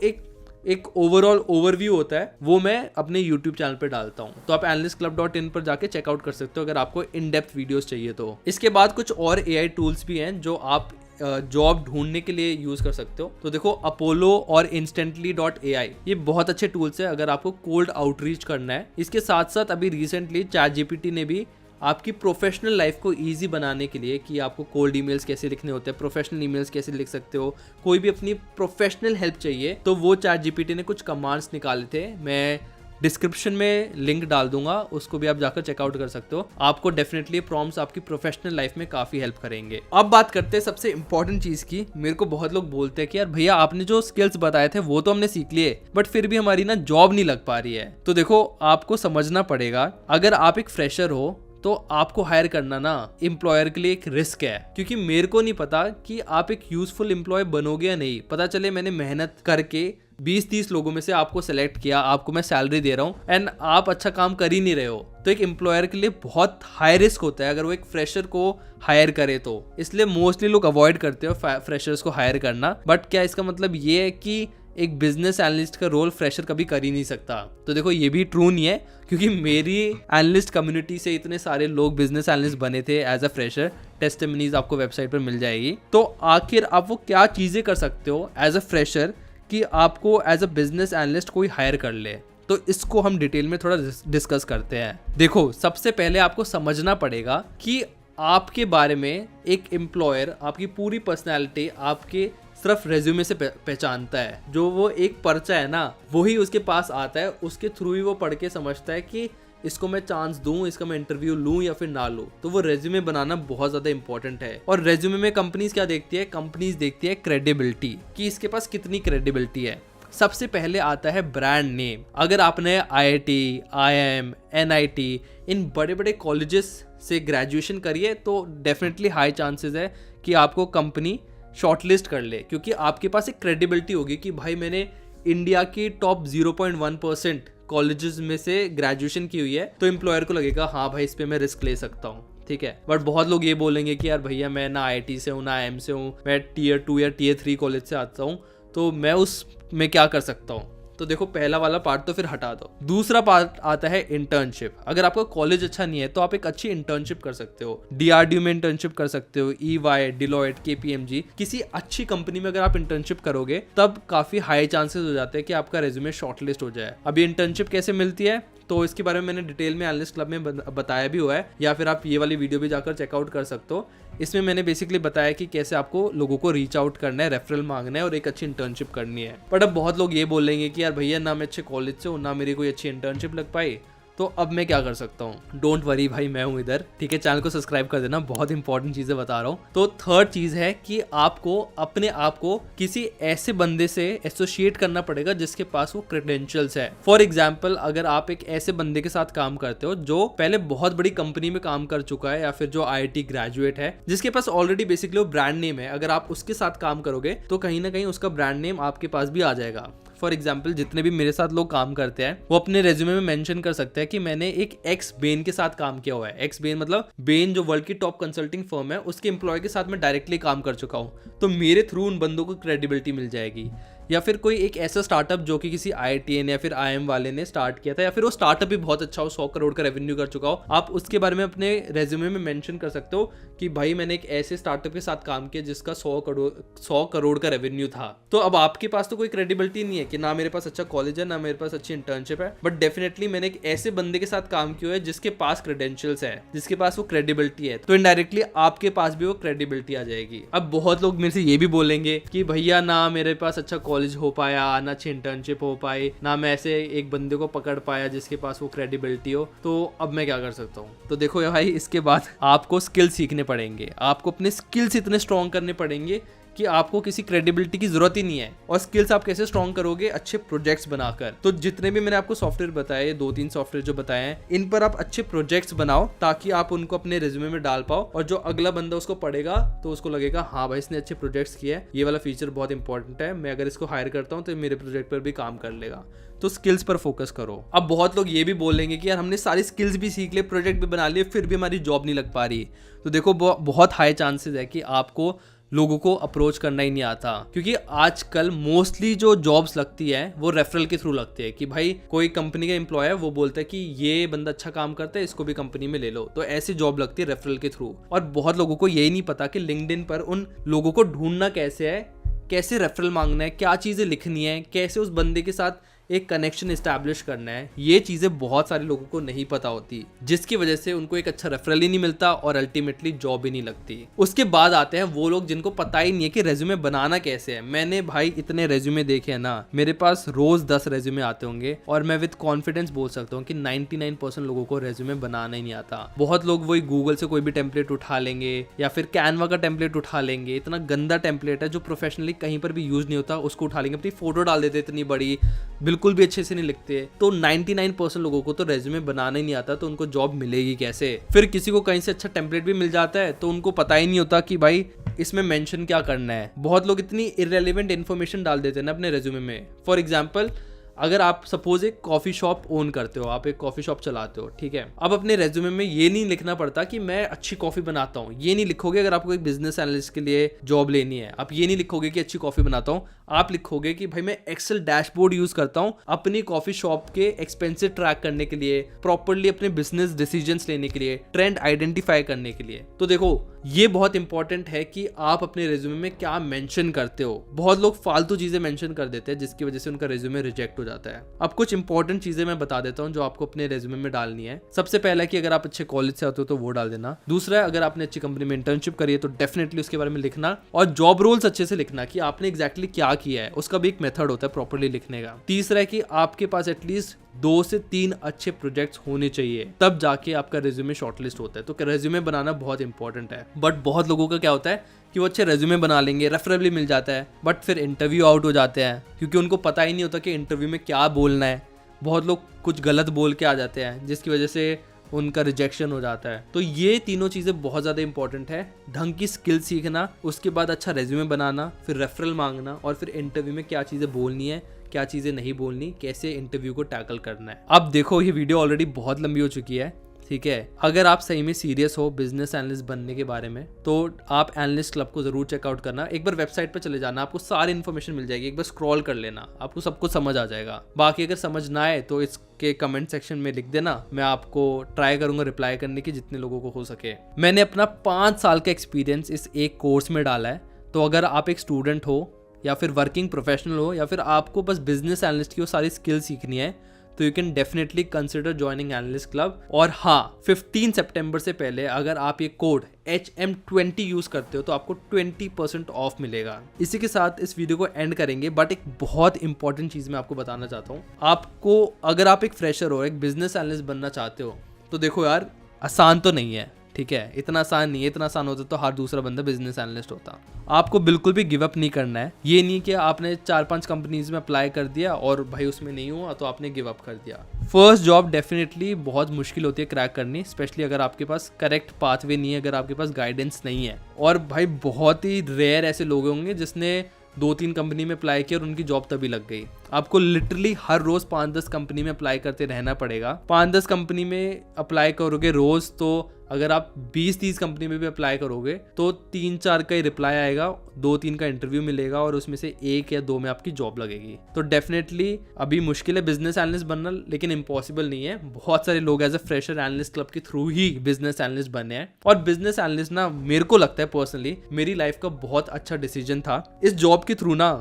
एक ओवरऑल ओवरव्यू होता है वो मैं अपने YouTube चैनल पे डालता हूँ। तो आप analystclub.in पर जाके चेकआउट कर सकते हो अगर आपको इन डेप्थ वीडियोस चाहिए तो। इसके बाद कुछ और AI टूल्स भी हैं जो आप जॉब ढूंढने के लिए यूज कर सकते हो। तो देखो, अपोलो और instantly.ai ये बहुत अच्छे टूल्स है अगर आपको कोल्ड आउटरीच करना है। इसके साथ साथ अभी रिसेंटली ChatGPT ने भी आपकी प्रोफेशनल लाइफ को इजी बनाने के लिए कि आपको कोल्ड ईमेल्स कैसे लिखने होते हैं, प्रोफेशनल ईमेल्स कैसे लिख सकते हो, कोई भी अपनी प्रोफेशनल हेल्प चाहिए तो वो ChatGPT ने कुछ कमांड्स निकाले थे। मैं डिस्क्रिप्शन में लिंक डाल दूंगा, उसको भी आप जाकर चेकआउट कर सकते हो। आपको डेफिनेटली प्रॉम्प्ट्स आपकी प्रोफेशनल लाइफ में काफी हेल्प करेंगे। अब बात करते हैं सबसे इंपॉर्टेंट चीज की। मेरे को बहुत लोग बोलते हैं कि यार भैया आपने जो स्किल्स बताए थे वो तो हमने सीख लिए, बट फिर भी हमारी ना जॉब नहीं लग पा रही है। तो देखो, आपको समझना पड़ेगा, अगर आप एक फ्रेशर हो तो आपको हायर करना ना एम्प्लॉयर के लिए एक रिस्क है, क्योंकि मेरे को नहीं पता कि आप एक यूजफुल एम्प्लॉय बनोगे या नहीं। पता चले मैंने मेहनत करके 20-30 लोगों में से आपको सेलेक्ट किया, आपको मैं सैलरी दे रहा हूँ एंड आप अच्छा काम कर ही नहीं रहे हो, तो एक एम्प्लॉयर के लिए बहुत हाई रिस्क होता है अगर वो एक फ्रेशर को हायर करे तो। इसलिए मोस्टली लोग अवॉइड करते हो फ्रेशर्स को हायर करना। बट क्या इसका मतलब ये है कि एक बिजनेस एनालिस्ट का रोल फ्रेशर कभी कर ही नहीं सकता? तो देखो, ये भी ट्रू नहीं है, क्योंकि मेरी एनालिस्ट कम्युनिटी से इतने सारे लोग बिजनेस एनालिस्ट बने थे एज अ फ्रेशर। टेस्टिमनीज आपको वेबसाइट पर मिल जाएगी। तो आखिर आप वो क्या चीजें कर सकते हो एज अ फ्रेशर कि आपको एज अ बिजनेस एनालिस्ट कोई हायर कर ले? तो इसको हम डिटेल में थोड़ा डिस्कस करते हैं। देखो, सबसे पहले आपको समझना पड़ेगा कि आपके बारे में एक एम्प्लॉयर आपकी पूरी पर्सनैलिटी आपके सिर्फ रेज्यूमे से पहचानता है। जो वो एक पर्चा है ना, वही उसके पास आता है, उसके थ्रू ही वो पढ़ के समझता है कि इसको मैं चांस दूं, इसका मैं इंटरव्यू लूं या फिर ना लूं। तो वो रेज्यूमे बनाना बहुत ज्यादा इंपॉर्टेंट है। और रेज्यूमे में कंपनीज क्या देखती है? कंपनीज देखती है क्रेडिबिलिटी, कि इसके पास कितनी क्रेडिबिलिटी है। सबसे पहले आता है ब्रांड नेम। अगर आपने IIT, IIM, NIT इन बड़े बड़े कॉलेजेस से ग्रेजुएशन करी है तो डेफिनेटली हाई चांसेस है कि आपको कंपनी शॉर्टलिस्ट कर ले, क्योंकि आपके पास एक क्रेडिबिलिटी होगी कि भाई मैंने इंडिया की टॉप 0.1% कॉलेजेस में से ग्रेजुएशन की हुई है। तो एम्प्लॉयर को लगेगा हाँ भाई, इस पे मैं रिस्क ले सकता हूँ। ठीक है। बट बहुत लोग ये बोलेंगे कि यार भैया मैं ना IIT से हूँ, ना IIM से हूँ, मैं Tier 2 या Tier 3 कॉलेज से आता हूँ, तो मैं उस में क्या कर सकता हूँ? तो देखो, पहला वाला पार्ट तो फिर हटा दो। दूसरा पार्ट आता है इंटर्नशिप। अगर आपका कॉलेज अच्छा नहीं है तो आप एक अच्छी इंटर्नशिप कर सकते हो। DRDO में इंटर्नशिप कर सकते हो, EY, डिलॉयट, KPMG, किसी अच्छी कंपनी में अगर आप इंटर्नशिप करोगे तब काफी हाई चांसेस हो जाते हैं कि आपका रेज्यूमे शॉर्टलिस्ट हो जाए। अभी इंटर्नशिप कैसे मिलती है तो इसके बारे में मैंने डिटेल में एनालिस्ट क्लब में बताया भी हुआ है, या फिर आप ये वाली वीडियो भी जाकर चेकआउट कर सकते हो। इसमें मैंने बेसिकली बताया कि कैसे आपको लोगों को रीच आउट करना है, रेफरल मांगना है और एक अच्छी इंटर्नशिप करनी है। बट अब बहुत लोग ये बोलेंगे कि यार भैया ना मैं अच्छे कॉलेज से हूँ, ना मेरी कोई अच्छी इंटर्नशिप लग पाई, तो अब मैं क्या कर सकता हूँ? डोंट वरी भाई, मैं हूँ इधर। ठीक है, चैनल को सब्सक्राइब कर देना, बहुत इंपॉर्टेंट चीजें बता रहा हूँ। तो थर्ड चीज है कि आपको अपने आप को किसी ऐसे बंदे से एसोसिएट करना पड़ेगा जिसके पास वो क्रेडेंशियल्स है। फॉर एग्जाम्पल, अगर आप एक ऐसे बंदे के साथ काम करते हो जो पहले बहुत बड़ी कंपनी में काम कर चुका है, या फिर जो IIT ग्रेजुएट है, जिसके पास ऑलरेडी बेसिकली वो ब्रांड नेम है, अगर आप उसके साथ काम करोगे तो कहीं ना कहीं उसका ब्रांड नेम आपके पास भी आ जाएगा। फॉर एग्जाम्पल, जितने भी मेरे साथ लोग काम करते हैं वो अपने रेज्यूमे में मेंशन कर सकते हैं कि मैंने एक एक्स बेन के साथ काम किया हुआ है। एक्स बेन मतलब बेन जो वर्ल्ड की टॉप कंसल्टिंग फर्म है, उसके एम्प्लॉय के साथ मैं डायरेक्टली काम कर चुका हूँ, तो मेरे थ्रू उन बंदों को क्रेडिबिलिटी मिल जाएगी। या फिर कोई एक ऐसा स्टार्टअप जो कि किसी IITN या फिर IIM वाले ने स्टार्ट किया था, या फिर वो स्टार्टअप भी बहुत अच्छा हो, 100 करोड़ का रेवेन्यू कर चुका हो, आप उसके बारे में अपने रेज्यूमे में मेंशन कर सकते हो कि भाई मैंने एक ऐसे स्टार्टअप के साथ काम किया जिसका 100 करोड़ का रेवेन्यू था। तो अब आपके पास तो कोई क्रेडिबिलिटी नहीं है कि ना मेरे पास अच्छा कॉलेज है, ना मेरे पास अच्छी इंटर्नशिप है, बट डेफिनेटली मैंने एक ऐसे बंदे के साथ काम किया है जिसके पास क्रेडेंशियल्स है, जिसके पास वो क्रेडिबिलिटी है, तो इनडायरेक्टली आपके पास भी वो क्रेडिबिलिटी आ जाएगी। अब बहुत लोग मेरे से ये भी बोलेंगे कि भैया ना मेरे पास अच्छा कॉलेज हो पाया, ना अच्छी इंटर्नशिप हो पाई, ना मैं ऐसे एक बंदे को पकड़ पाया जिसके पास वो क्रेडिबिलिटी हो, तो अब मैं क्या कर सकता हूँ? तो देखो भाई, इसके बाद आपको स्किल सीखने पड़ेंगे। आपको अपने स्किल्स इतने स्ट्रॉन्ग करने पड़ेंगे कि आपको किसी क्रेडिबिलिटी की जरूरत ही नहीं है। और स्किल्स आप कैसे स्ट्रॉन्ग करोगे? अच्छे प्रोजेक्ट्स बनाकर। तो जितने भी मैंने आपको सॉफ्टवेयर बताए, 2-3 सॉफ्टवेयर जो बताए हैं, इन पर आप अच्छे प्रोजेक्ट्स बनाओ ताकि आप उनको अपने रिज्यूमे में डाल पाओ, और जो अगला बंदा उसको पढ़ेगा तो उसको लगेगा हाँ भाई इसने अच्छे प्रोजेक्ट्स किए हैं, ये वाला फीचर बहुत इंपॉर्टेंट है, मैं अगर इसको हायर करता हूँ तो मेरे प्रोजेक्ट पर भी काम कर लेगा। तो स्किल्स पर फोकस करो। अब बहुत लोग ये भी बोलेंगे कि यार हमने सारी स्किल्स भी सीख लिए, प्रोजेक्ट भी बना लिए, फिर भी हमारी जॉब नहीं लग पा रही। तो देखो, बहुत हाई चांसेस है कि आपको लोगों को अप्रोच करना ही नहीं आता, क्योंकि आजकल मोस्टली जो जॉब्स लगती है वो रेफरल के थ्रू लगती है कि भाई कोई कंपनी का एम्प्लॉय है, वो बोलता है कि ये बंदा अच्छा काम करता है, इसको भी कंपनी में ले लो। तो ऐसी जॉब लगती है रेफरल के थ्रू। और बहुत लोगों को यही नहीं पता कि लिंक्डइन पर उन लोगों को ढूंढना कैसे है, कैसे रेफरल मांगना है, क्या चीजें लिखनी है, कैसे उस बंदे के साथ एक कनेक्शन इस्टेब्लिश करना है, ये चीजें बहुत सारे लोगों को नहीं पता होती, जिसकी वजह से उनको एक अच्छा रेफरल ही नहीं मिलता और अल्टीमेटली जॉब ही नहीं लगती। उसके बाद आते हैं वो लोग जिनको पता ही नहीं है कि रेज्यूमे बनाना कैसे है। मैंने भाई इतने रेज्यूमे देखे हैं ना, मेरे पास रोज 10 रेज्यूमे आते होंगे और मैं विद कॉन्फिडेंस बोल सकता हूँ कि 99% लोगों को रेज्यूमे बनाना ही नहीं आता। बहुत लोग वही गूगल से कोई भी टेम्पलेट उठा लेंगे या फिर कैनवा का टेम्पलेट उठा लेंगे, इतना गंदा टेम्पलेट है जो प्रोफेशनली कहीं पर भी यूज नहीं होता, उसको उठा लेंगे, अपनी फोटो डाल देते इतनी बड़ी, बिल्कुल भी अच्छे से नहीं लिखते। तो 99% लोगों को तो रेज्यूमे बनाना ही नहीं आता, तो उनको जॉब मिलेगी कैसे? फिर किसी को कहीं से अच्छा टेम्पलेट भी मिल जाता है तो उनको पता ही नहीं होता कि भाई इसमें मेंशन क्या करना है। बहुत लोग इतनी इररेलेवेंट इन्फॉर्मेशन डाल देते हैं ना अपने रेज्यूमे में। फॉर एग्जांपल, अगर आप सपोज एक कॉफी शॉप ओन करते हो, आप एक कॉफी शॉप चलाते हो, ठीक है, अब अपने रेज्यूमे में ये नहीं लिखना पड़ता कि मैं अच्छी कॉफी बनाता हूँ, ये नहीं लिखोगे। अगर आपको एक बिजनेस एनालिस्ट के लिए जॉब लेनी है, आप ये नहीं लिखोगे कि अच्छी कॉफी बनाता हूँ, आप लिखोगे कि भाई मैं एक्सेल डैशबोर्ड यूज करता हूँ अपनी कॉफी शॉप के एक्सपेंसेस ट्रैक करने के लिए, प्रॉपर्ली अपने बिजनेस डिसीजंस लेने के लिए, ट्रेंड आइडेंटिफाई करने के लिए। तो देखो, ये बहुत इंपॉर्टेंट है कि आप अपने रेज्यूमे में क्या मेंशन करते हो। बहुत लोग फालतू चीजें मेंशन कर देते हैं जिसकी वजह से उनका रेज्यूमे रिजेक्ट हो जाता है। अब कुछ इंपॉर्टेंट चीजें मैं बता देता हूँ जो आपको अपने रेज्यूमे में डालनी है। सबसे पहला कि अगर आप अच्छे कॉलेज से आते हो तो वो डाल देना। दूसरा, अगर आपने अच्छी कंपनी में इंटर्नशिप करी है तो डेफिनेटली उसके बारे में लिखना, और जॉब रोल्स अच्छे से लिखना कि आपने एग्जैक्टली क्या किया है, उसका भी एक मेथड होता है प्रॉपर्ली लिखने का। तीसरा है कि आपके पास एटलीस्ट 2 से 3 अच्छे प्रोजेक्ट्स होने चाहिए, तब जाके आपका रेज्यूमे शॉर्टलिस्ट होता है। तो रेज्यूमे बनाना बहुत इंपॉर्टेंट है। बट बहुत लोगों का क्या होता है कि वो अच्छे रेज्यूमे बना लेंगे, रेफरल भी मिल जाता है, बट फिर इंटरव्यू आउट हो जाते हैं क्योंकि उनको पता ही नहीं होता कि इंटरव्यू में क्या बोलना है। बहुत लोग कुछ गलत बोल के आ जाते हैं जिसकी वजह से उनका रिजेक्शन हो जाता है। तो ये तीनों चीज़ें बहुत ज़्यादा इंपॉर्टेंट है। ढंग की स्किल सीखना, उसके बाद अच्छा रेज्यूमे बनाना, फिर रेफरल मांगना, और फिर इंटरव्यू में क्या चीज़ें बोलनी है, क्या चीज़ें नहीं बोलनी, कैसे इंटरव्यू को टैकल करना है। अब देखो, ये वीडियो ऑलरेडी बहुत लंबी हो चुकी है, ठीक है। अगर आप सही में सीरियस हो बिजनेस एनालिस्ट बनने के बारे में तो आप एनालिस्ट क्लब को जरूर चेकआउट करना। एक बार वेबसाइट पर चले जाना, आपको सारी इन्फॉर्मेशन मिल जाएगी, एक बार स्क्रॉल कर लेना, आपको सब कुछ समझ आ जाएगा। बाकी अगर समझ ना आए तो इसके कमेंट सेक्शन में लिख देना, मैं आपको ट्राई करूंगा रिप्लाई करने की जितने लोगों को हो सके। मैंने अपना 5 साल का एक्सपीरियंस इस एक कोर्स में डाला है। तो अगर आप एक स्टूडेंट हो या फिर वर्किंग प्रोफेशनल हो या फिर आपको बस बिजनेस एनालिस्ट की वो सारी स्किल सीखनी है, तो you can definitely consider joining analyst club. और हाँ, 15 सितंबर से पहले अगर आप ये कोड HM20 यूज करते हो तो आपको 20% ऑफ मिलेगा। इसी के साथ इस वीडियो को एंड करेंगे, बट एक बहुत इंपॉर्टेंट चीज मैं आपको बताना चाहता हूँ। आपको, अगर आप एक फ्रेशर हो, एक बिजनेस एनालिस्ट बनना चाहते हो, तो देखो यार, आसान तो नहीं है, ठीक है, इतना आसान नहीं है। इतना आसान होता तो हर दूसरा बंदा बिजनेस एनालिस्ट होता। आपको बिल्कुल भी गिव अप नहीं करना है। ये नहीं कि आपने 4-5 कंपनीज में अप्लाई कर दिया और भाई उसमें नहीं हुआ तो आपने गिव अप कर दिया। फर्स्ट जॉब डेफिनेटली बहुत मुश्किल होती है क्रैक करनी, स्पेशली अगर आपके पास करेक्ट पाथवे नहीं है, अगर आपके पास गाइडेंस नहीं है। और भाई बहुत ही रेयर ऐसे लोग होंगे जिसने 2-3 कंपनी में अप्लाई किया और उनकी जॉब तभी लग गई। आपको लिटरली हर रोज 5-10 कंपनी में अप्लाई करते रहना पड़ेगा। 5-10 कंपनी में अप्लाई करोगे रोज, तो अगर आप 20-30 कंपनी में भी अप्लाई करोगे तो 3-4 का ही रिप्लाई आएगा, 2-3 का इंटरव्यू मिलेगा और उसमें से 1 या 2 में आपकी जॉब लगेगी। तो डेफिनेटली अभी मुश्किल है बिजनेस एनालिस्ट बनना, लेकिन इम्पॉसिबल नहीं है। बहुत सारे लोग as a fresher analyst club के थ्रू ही बिजनेस एनालिस्ट बने हैं। और बिजनेस एनालिस्ट ना, मेरे को लगता है पर्सनली मेरी लाइफ का बहुत अच्छा डिसीजन था। इस जॉब के थ्रू ना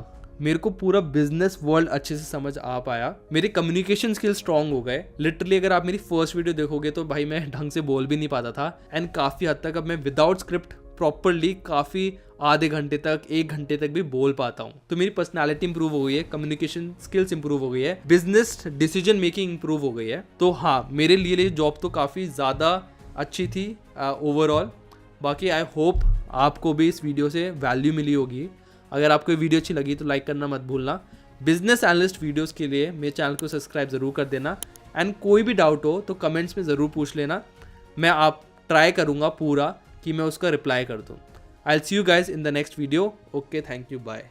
मेरे को पूरा बिजनेस वर्ल्ड अच्छे से समझ आ पाया, मेरे कम्युनिकेशन स्किल स्ट्रांग हो गए। लिटरली अगर आप मेरी फर्स्ट वीडियो देखोगे तो भाई मैं ढंग से बोल भी नहीं पाता था, एंड काफी हद तक अब मैं विदाउट स्क्रिप्ट प्रॉपरली काफी आधे घंटे तक, 1 घंटे तक भी बोल पाता हूँ। तो मेरी पर्सनालिटी इंप्रूव हो गई है, कम्युनिकेशन स्किल्स इंप्रूव हो गई है, बिजनेस डिसीजन मेकिंग इंप्रूव हो गई है। तो हाँ, मेरे लिए जॉब तो काफी ज्यादा अच्छी थी ओवरऑल। बाकी आई होप आपको भी इस वीडियो से वैल्यू मिली होगी। अगर आपको ये वीडियो अच्छी लगी तो लाइक करना मत भूलना। बिजनेस एनालिस्ट वीडियोस के लिए मेरे चैनल को सब्सक्राइब जरूर कर देना, एंड कोई भी डाउट हो तो कमेंट्स में ज़रूर पूछ लेना। मैं आप ट्राई करूँगा पूरा कि मैं उसका रिप्लाई कर दूँ। I will see you guys in the next video. Okay, thank you, bye.